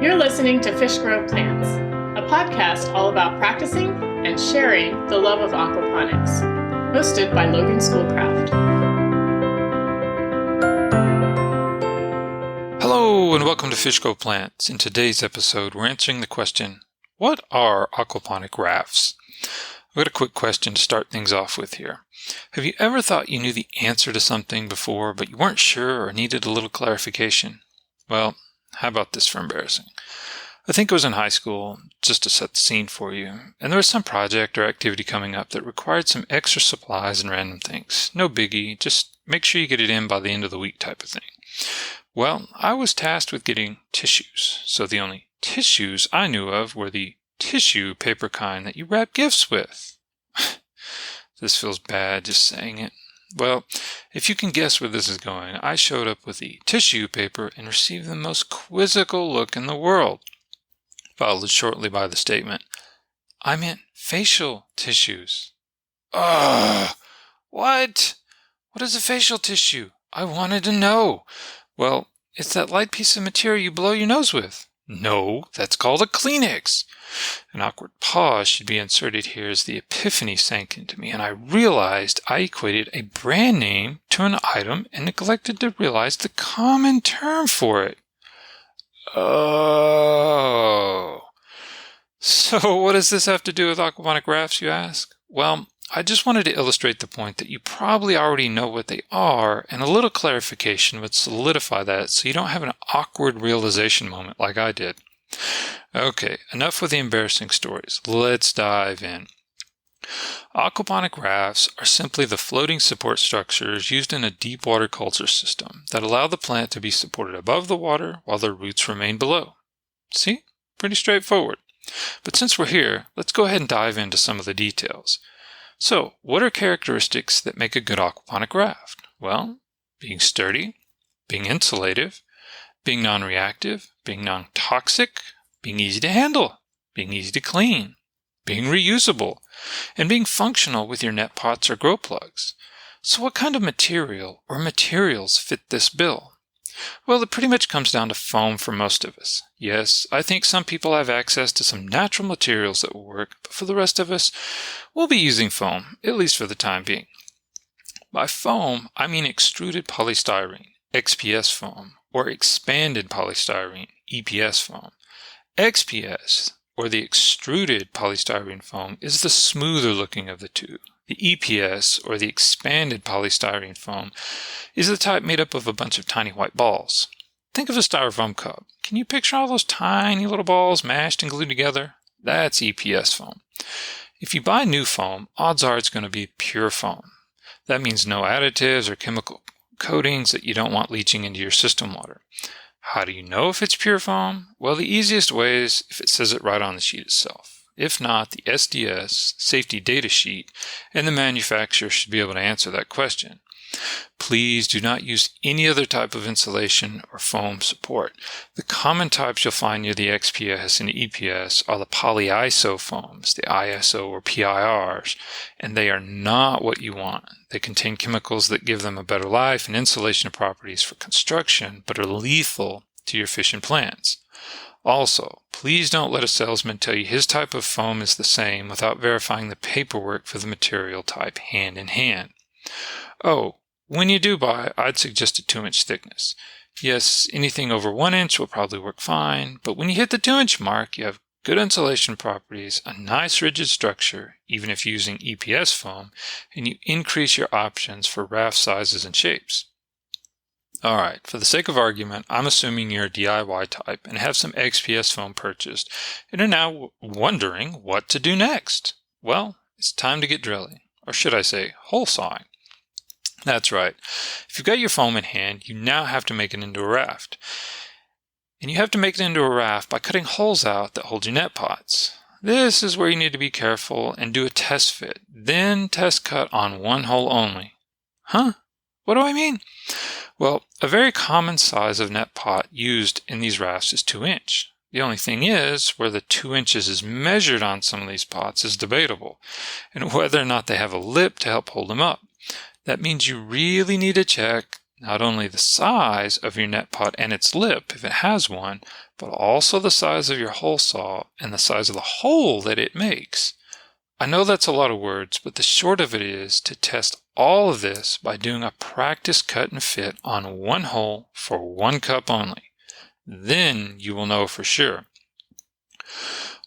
You're listening to Fish Grow Plants, a podcast all about practicing and sharing the love of aquaponics, hosted by Logan Schoolcraft. Hello and welcome to Fish Grow Plants. In today's episode, we're answering the question, what are aquaponic rafts? I've got a quick question to start things off with here. Have you ever thought you knew the answer to something before, but you weren't sure or needed a little clarification? Well, how about this for embarrassing? I think it was in high school, just to set the scene for you, and there was some project or activity coming up that required some extra supplies and random things. No biggie, just make sure you get it in by the end of the week type of thing. Well, I was tasked with getting tissues, so the only tissues I knew of were the tissue paper kind that you wrap gifts with. This feels bad just saying it. Well, if you can guess where this is going, I showed up with the tissue paper and received the most quizzical look in the world, followed shortly by the statement, I meant facial tissues. Ugh! What? What is a facial tissue? I wanted to know. Well, it's that light piece of material you blow your nose with. No, that's called a Kleenex. An awkward pause should be inserted here as the epiphany sank into me, and I realized I equated a brand name to an item and neglected to realize the common term for it. Oh. So what does this have to do with aquaponic rafts, you ask? Well, I just wanted to illustrate the point that you probably already know what they are, and a little clarification would solidify that so you don't have an awkward realization moment like I did. Okay, enough with the embarrassing stories. Let's dive in. Aquaponic rafts are simply the floating support structures used in a deep water culture system that allow the plant to be supported above the water while their roots remain below. See? Pretty straightforward. But since we're here, let's go ahead and dive into some of the details. So, what are characteristics that make a good aquaponic raft? Well, being sturdy, being insulative, being non-reactive, being non-toxic, being easy to handle, being easy to clean, being reusable, and being functional with your net pots or grow plugs. So what kind of material or materials fit this bill? Well, it pretty much comes down to foam for most of us. Yes, I think some people have access to some natural materials that will work, but for the rest of us, we'll be using foam, at least for the time being. By foam, I mean extruded polystyrene, XPS foam, or expanded polystyrene, EPS foam. XPS, or the extruded polystyrene foam, is the smoother looking of the two. The EPS, or the expanded polystyrene foam, is the type made up of a bunch of tiny white balls. Think of a styrofoam cup. Can you picture all those tiny little balls mashed and glued together? That's EPS foam. If you buy new foam, odds are it's going to be pure foam. That means no additives or chemical coatings that you don't want leaching into your system water. How do you know if it's pure foam? Well, the easiest way is if it says it right on the sheet itself. If not, the SDS, safety data sheet, and the manufacturer should be able to answer that question. Please do not use any other type of insulation or foam support. The common types you'll find near the XPS and EPS are the polyiso foams, the ISO or PIRs, and they are not what you want. They contain chemicals that give them a better life and insulation properties for construction, but are lethal to your fish and plants. Also, please don't let a salesman tell you his type of foam is the same without verifying the paperwork for the material type hand in hand. Oh, when you do buy, I'd suggest a 2-inch thickness. Yes, anything over 1 inch will probably work fine, but when you hit the 2-inch mark, you have good insulation properties, a nice rigid structure, even if using EPS foam, and you increase your options for raft sizes and shapes. Alright, for the sake of argument, I'm assuming you're a DIY type and have some XPS foam purchased and are now wondering what to do next. Well, it's time to get drilling, or should I say, hole sawing. That's right. If you've got your foam in hand, you now have to make it into a raft. And you have to make it into a raft by cutting holes out that hold your net pots. This is where you need to be careful and do a test fit, then test cut on one hole only. Huh? What do I mean? Well, a very common size of net pot used in these rafts is 2 inch. The only thing is, where the 2 inches is measured on some of these pots is debatable, and whether or not they have a lip to help hold them up. That means you really need to check not only the size of your net pot and its lip, if it has one, but also the size of your hole saw and the size of the hole that it makes. I know that's a lot of words, but the short of it is to test all of this by doing a practice cut and fit on one hole for one cup only. Then you will know for sure.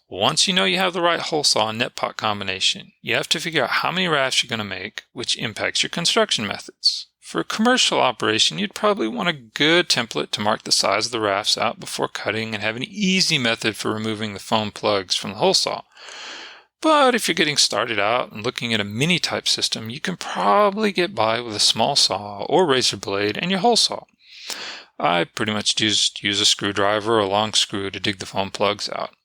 Once you know you have the right hole saw and net pot combination, you have to figure out how many rafts you're going to make, which impacts your construction methods. For a commercial operation, you'd probably want a good template to mark the size of the rafts out before cutting and have an easy method for removing the foam plugs from the hole saw. But if you're getting started out and looking at a mini type system, you can probably get by with a small saw or razor blade and your hole saw. I pretty much just use a screwdriver or a long screw to dig the foam plugs out.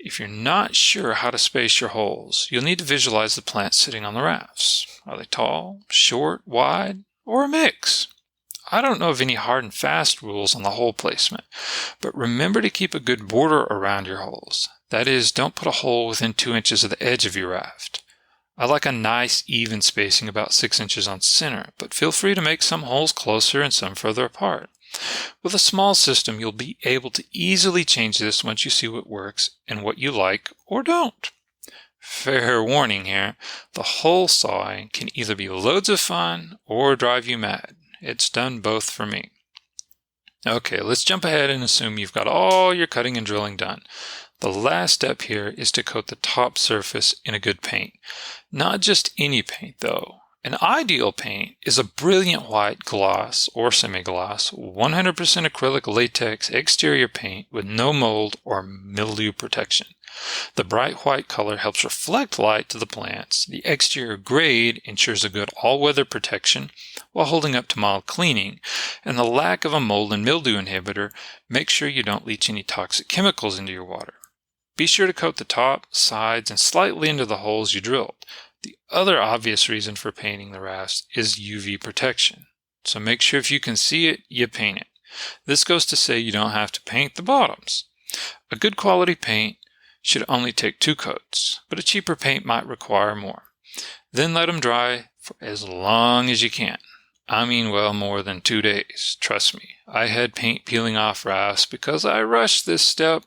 If you're not sure how to space your holes, you'll need to visualize the plants sitting on the rafts. Are they tall, short, wide, or a mix? I don't know of any hard and fast rules on the hole placement, but remember to keep a good border around your holes. That is, don't put a hole within 2 inches of the edge of your raft. I like a nice even spacing about 6 inches on center, but feel free to make some holes closer and some further apart. With a small system, you'll be able to easily change this once you see what works and what you like or don't. Fair warning here, the hole sawing can either be loads of fun or drive you mad. It's done both for me. Okay, let's jump ahead and assume you've got all your cutting and drilling done. The last step here is to coat the top surface in a good paint. Not just any paint though. An ideal paint is a brilliant white gloss or semi-gloss, 100% acrylic latex exterior paint with no mold or mildew protection. The bright white color helps reflect light to the plants. The exterior grade ensures a good all-weather protection while holding up to mild cleaning, and the lack of a mold and mildew inhibitor makes sure you don't leach any toxic chemicals into your water. Be sure to coat the top, sides, and slightly into the holes you drilled. The other obvious reason for painting the rafts is UV protection. So make sure if you can see it, you paint it. This goes to say you don't have to paint the bottoms. A good quality paint should only take 2 coats, but a cheaper paint might require more. Then let them dry for as long as you can. I mean, well, more than 2 days. Trust me, I had paint peeling off rafts because I rushed this step.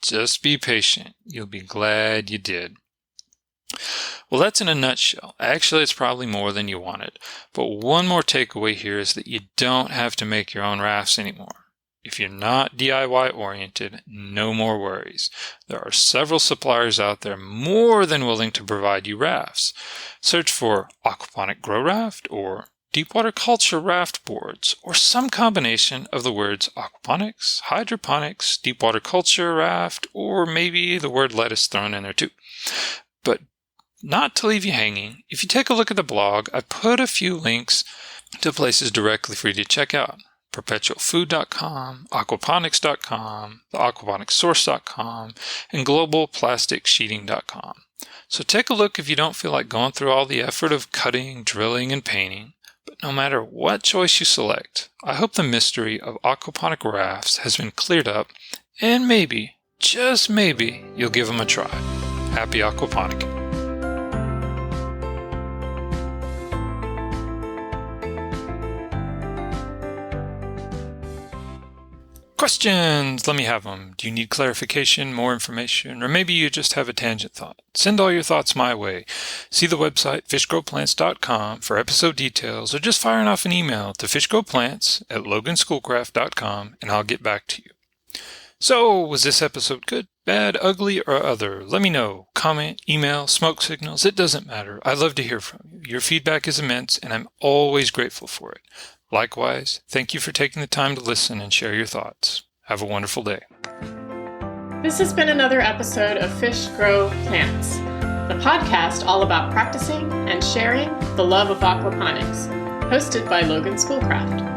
Just be patient. You'll be glad you did. Well, that's in a nutshell. Actually, it's probably more than you wanted. But one more takeaway here is that you don't have to make your own rafts anymore. If you're not DIY oriented, no more worries. There are several suppliers out there more than willing to provide you rafts. Search for Aquaponic Grow Raft or Deepwater Culture Raft Boards, or some combination of the words aquaponics, hydroponics, deepwater culture raft, or maybe the word lettuce thrown in there too. But not to leave you hanging, if you take a look at the blog, I put a few links to places directly for you to check out. perpetualfood.com, aquaponics.com, theaquaponicsource.com, and globalplasticsheeting.com. So take a look if you don't feel like going through all the effort of cutting, drilling, and painting. But no matter what choice you select, I hope the mystery of aquaponic rafts has been cleared up, and maybe, just maybe, you'll give them a try. Happy aquaponic. Questions! Let me have them. Do you need clarification, more information, or maybe you just have a tangent thought? Send all your thoughts my way. See the website fishgrowplants.com for episode details, or just firing off an email to fishgrowplants@loganschoolcraft.com and I'll get back to you. So, was this episode good, bad, ugly, or other? Let me know. Comment, email, smoke signals, it doesn't matter. I love to hear from you. Your feedback is immense and I'm always grateful for it. Likewise, thank you for taking the time to listen and share your thoughts. Have a wonderful day. This has been another episode of Fish Grow Plants, the podcast all about practicing and sharing the love of aquaponics, hosted by Logan Schoolcraft.